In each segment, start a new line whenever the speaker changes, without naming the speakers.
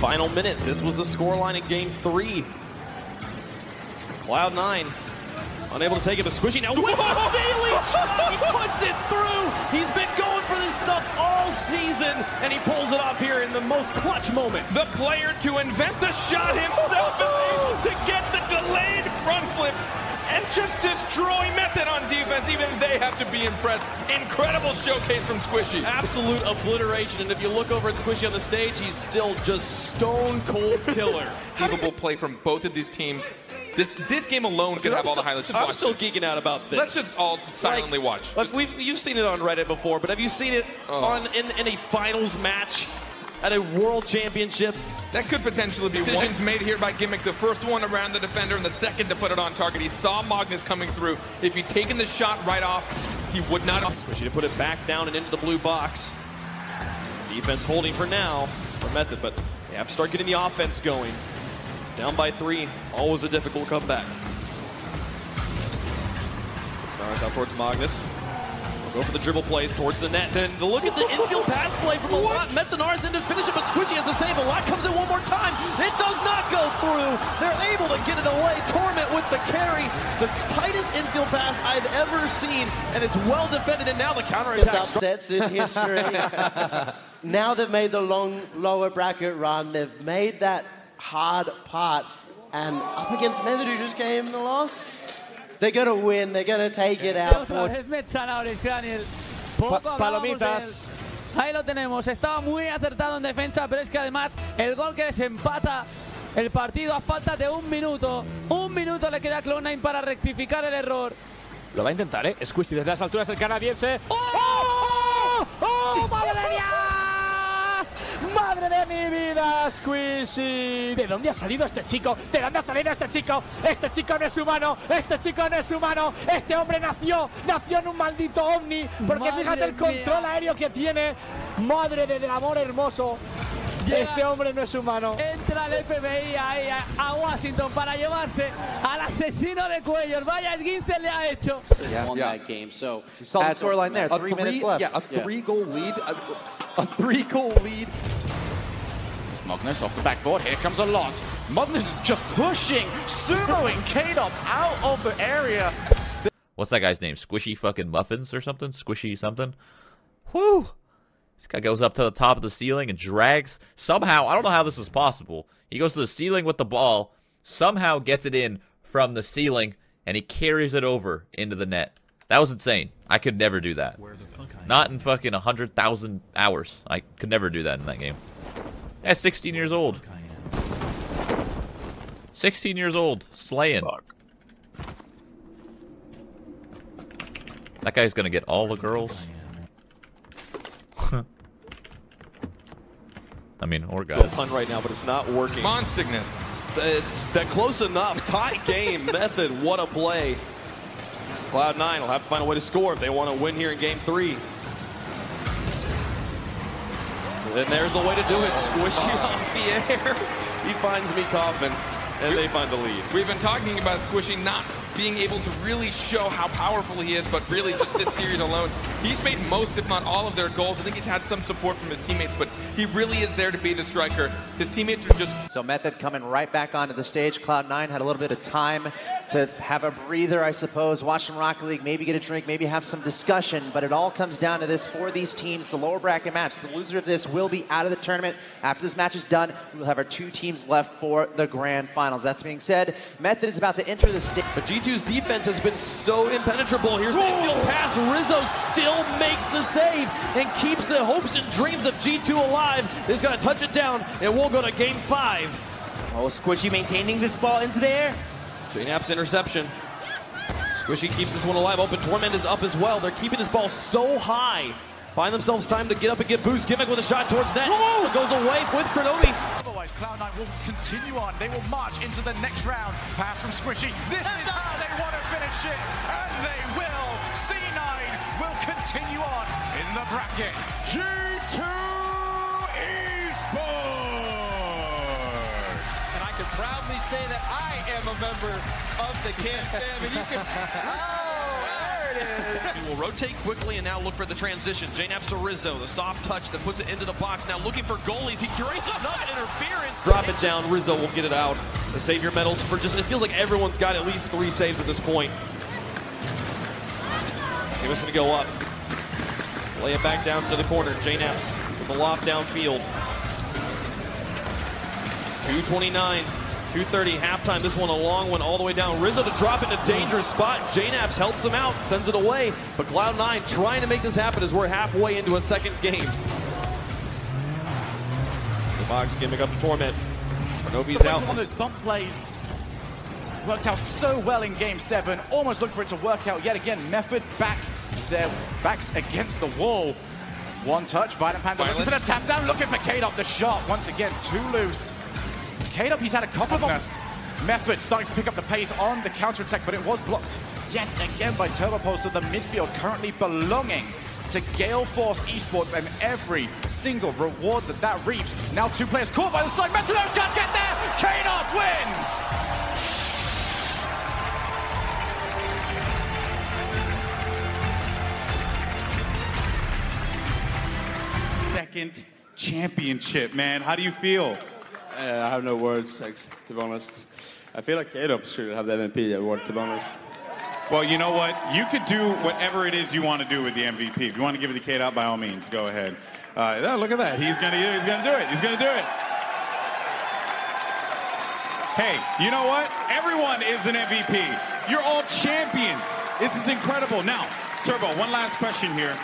final minute. This was the scoreline in game 3. Cloud9 unable to take it, but Squishy now with the daily shot. He puts it through. He's been going for this stuff all season, and he pulls it off here in the most clutch moment.
The player to invent the shot himself is able to get the delayed front flip and just destroy Method on defense. Even they have to be impressed. Incredible showcase from Squishy.
Absolute obliteration, and if you look over at Squishy on the stage, he's still just stone cold killer.
Capable play from both of these teams. This game alone could have all the highlights. Just
I'm
watch
still
this.
geeking out about this.
Let's just all silently watch.
Like you've seen it on Reddit before, but have you seen it in a finals match at a world championship?
That could potentially be decisions made here by Gimmick. The first one around the defender and the second to put it on target. He saw Magnus coming through. If he'd taken the shot right off, he would not have.
Squishy to put it back down and into the blue box. Defense holding for now for Method, but they have to start getting the offense going. Down by 3, always a difficult comeback. Stars out towards Magnus. We'll go for the dribble plays towards the net. Then look at the infield pass play from a lot. Metzenar's in to finish it, but Squishy has the save. A lot comes in one more time. It does not go through. They're able to get it away. Torment with the carry. The tightest infield pass I've ever seen, and it's well defended, and now the counterattack.
Upsets in history. Now they've made the lower bracket run. They've made that hard part, and up against Method, who just came the loss. They're going to win. They're going to take it out.
Palomitas. Ahí lo tenemos. Estaba muy acertado en defensa, pero es que además el gol que desempata el partido a falta de un minuto. Un minuto le queda a Cloud9 para rectificar el error.
Lo va a intentar, ¿eh? Squishy desde las alturas el canadiense.
¡Oh! ¡Oh! ¡Oh!
¡Madre de Dios! ¡Madre de mi vida, Squishy! ¿De dónde ha salido este chico? ¿De dónde ha salido este chico? Este chico no es humano. Este chico no es humano. Este hombre nació en un maldito ovni. Porque fíjate el control aéreo que tiene. Madre del amor hermoso. Este hombre no es humano.
Entra el FBI ahí a Washington para llevarse al asesino de cuellos. Vaya esguince le ha hecho.
Won that game. So
you saw the scoreline there. 3 minutes left.
Yeah, a 3-goal lead. A 3-goal lead.
Magnus off the backboard. Here comes a lot. Magnus just pushing, sumoing K-Dop out of the area.
What's that guy's name? Squishy fucking Muffins or something? Squishy something? Whew! This guy goes up to the top of the ceiling and drags. Somehow, I don't know how this was possible. He goes to the ceiling with the ball, somehow gets it in from the ceiling, and he carries it over into the net. That was insane. I could never do that. Not in fucking 100,000 hours. I could never do that in that game. That's 16 years old. 16 years old. Slaying. That guy's gonna get all the girls. I mean, or guys.
Pun right now, but it's not working.
Monstigness.
It's that close enough. Tie game. Method, what a play. Cloud9 will have to find a way to score if they want to win here in game 3. And there's a way to do it. Squishy off the air. He finds me coughing, and they find the lead.
We've been talking about Squishy not being able to really show how powerful he is, but really just this series alone, he's made most, if not all, of their goals. I think he's had some support from his teammates, but he really is there to be the striker. His teammates are just...
So Method coming right back onto the stage. Cloud9 had a little bit of time to have a breather, I suppose, watch some Rocket League, maybe get a drink, maybe have some discussion, but it all comes down to this for these teams, the lower bracket match. The loser of this will be out of the tournament. After this match is done, we will have our 2 teams left for the grand finals. That being said, Method is about to enter the stage.
But G2's defense has been so impenetrable. Here's the infield pass. Rizzo still makes the save and keeps the hopes and dreams of G2 alive. He's going to touch it down, and we'll go to game 5.
Oh, Squishy maintaining this ball into the air.
J-Nap's interception. Squishy keeps this one alive. Open Torment is up as well. They're keeping his ball so high. Find themselves time to get up and get boost. Gimmick with a shot towards net. It goes away with Kronobi.
Otherwise, Cloud9 will continue on. They will march into the next round. Pass from Squishy. This is how they want to finish it. And they will. C9 will continue on in the brackets. G2 Esports.
And I can proudly say that I am a member of the Camp fam. And you can... Oh, there
He will rotate quickly and now look for the transition. JNaps to Rizzo, the soft touch that puts it into the box. Now looking for goalies. He curates enough interference. Drop it down. Rizzo will get it out. The savior medals for just, it feels like everyone's got at least 3 saves at this point. He was going to go up. Lay it back down to the corner. JNaps with the loft downfield. 2:29. 2:30 halftime. This one a long one all the way down. Rizzo to drop into a dangerous spot. JNaps helps him out, sends it away. But Cloud9 trying to make this happen as we're halfway into a second game. The box gimmick up to Torment. Novi's out.
One of those bump plays worked out so well in Game 7. Almost looked for it to work out yet again. Method back, their backs against the wall. One touch. Violent Panda looking for the tap down. Looking for Kadob. The shot once again too loose. Kadob, he's had a couple of moments. Method starting to pick up the pace on the counter-attack, but it was blocked yet again by TurboPulse. So the midfield currently belonging to Gale Force Esports, and every single reward that reaps. Now 2 players caught by the side. Metanos can't get there. Kadob
wins. Second championship, man. How do you feel?
I have no words, to be honest. I feel like Kadob should have the MVP award, to be honest.
Well, you know what? You could do whatever it is you want to do with the MVP. If you want to give it to Kadob, by all means, go ahead. Look at that. He's gonna do it. He's gonna do it. Hey, you know what? Everyone is an MVP. You're all champions. This is incredible. Now, Turbo, one last question here.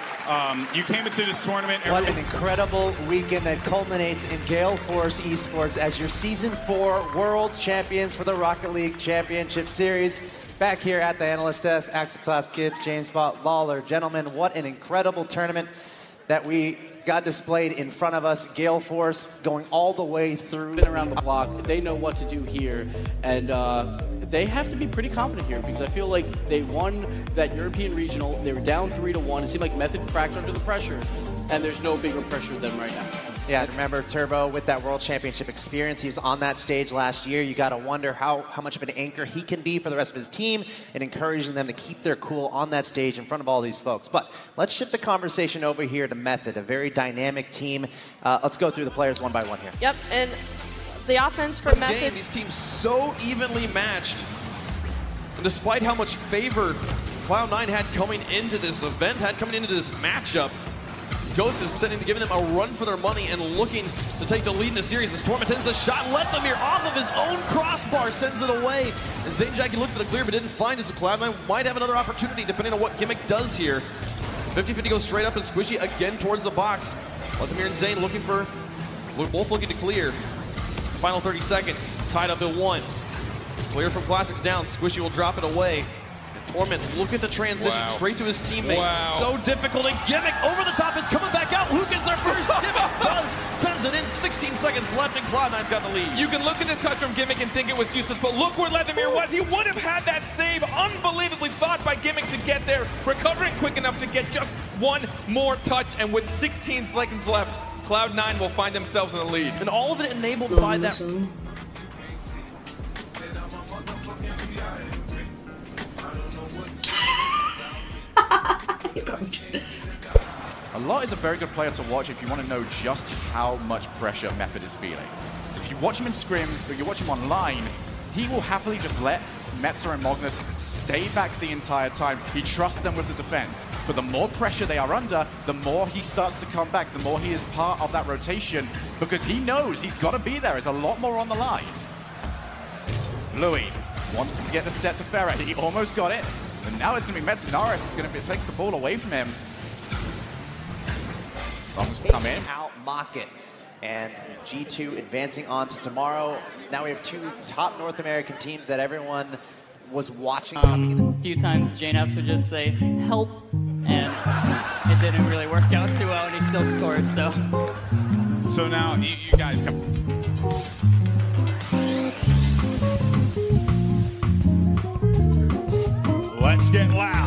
You came into this tournament.
What an incredible weekend that culminates in Gale Force Esports as your Season 4 World Champions for the Rocket League Championship Series. Back here at the Analyst Desk, Axel, Gibbs, James Bott, Lawler. Gentlemen, what an incredible tournament that we got displayed in front of us. Gale Force going all the way through.
Been around the block. They know what to do here. And they have to be pretty confident here because I feel like they won that European regional. They were down 3-1. It seemed like Method cracked under the pressure. And there's no bigger pressure than right now.
Yeah, remember Turbo with that World Championship experience. He was on that stage last year. You got to wonder how much of an anchor he can be for the rest of his team and encouraging them to keep their cool on that stage in front of all these folks. But let's shift the conversation over here to Method, a very dynamic team. Let's go through the players one by one here.
Yep, and the offense for Method.
These teams so evenly matched. And despite how much favor Cloud9 had coming into this event, had coming into this matchup, Ghost is giving them a run for their money and looking to take the lead in the series. As Torment tends the shot, Lethamir off of his own crossbar, sends it away. And Zane Jackie looked for the clear but didn't find it, so Cloud9 might have another opportunity depending on what Gimmick does here. 50-50 goes straight up and Squishy again towards the box. Lethamir and Zane both looking to clear. Final 30 seconds, tied up at 1. Clear from Classics down, Squishy will drop it away. Torment, look at the transition straight to his teammate. So difficult, and Gimmick over the top, it's coming back out. Who gets their first? Gimmick does, sends it in, 16 seconds left, and Cloud9's got the lead.
You can look at this touch from Gimmick and think it was useless, but look where Lethamir was. He would have had that save, unbelievably thought by Gimmick to get there, recovering quick enough to get just one more touch, and with 16 seconds left, Cloud9 will find themselves in the lead.
And all of it enabled by that.
A lot is a very good player to watch if you want to know just how much pressure Method is feeling. So if you watch him in scrims, or you watch him online, he will happily just let Metzer and Magnus stay back the entire time. He trusts them with the defense. But the more pressure they are under, the more he starts to come back, the more he is part of that rotation, because he knows he's got to be there. There's a lot more on the line. Louis wants to get the set to Ferrer. He almost got it. And now it's going to be Metzenaris is going to take the ball away from him. Bombs will come in.
Out mock it. And G2 advancing on to tomorrow. Now we have 2 top North American teams that everyone was watching.
A few times JNaps would just say, help, and it didn't really work out too well, and he still scored, so.
So now, you guys come. Let's get loud.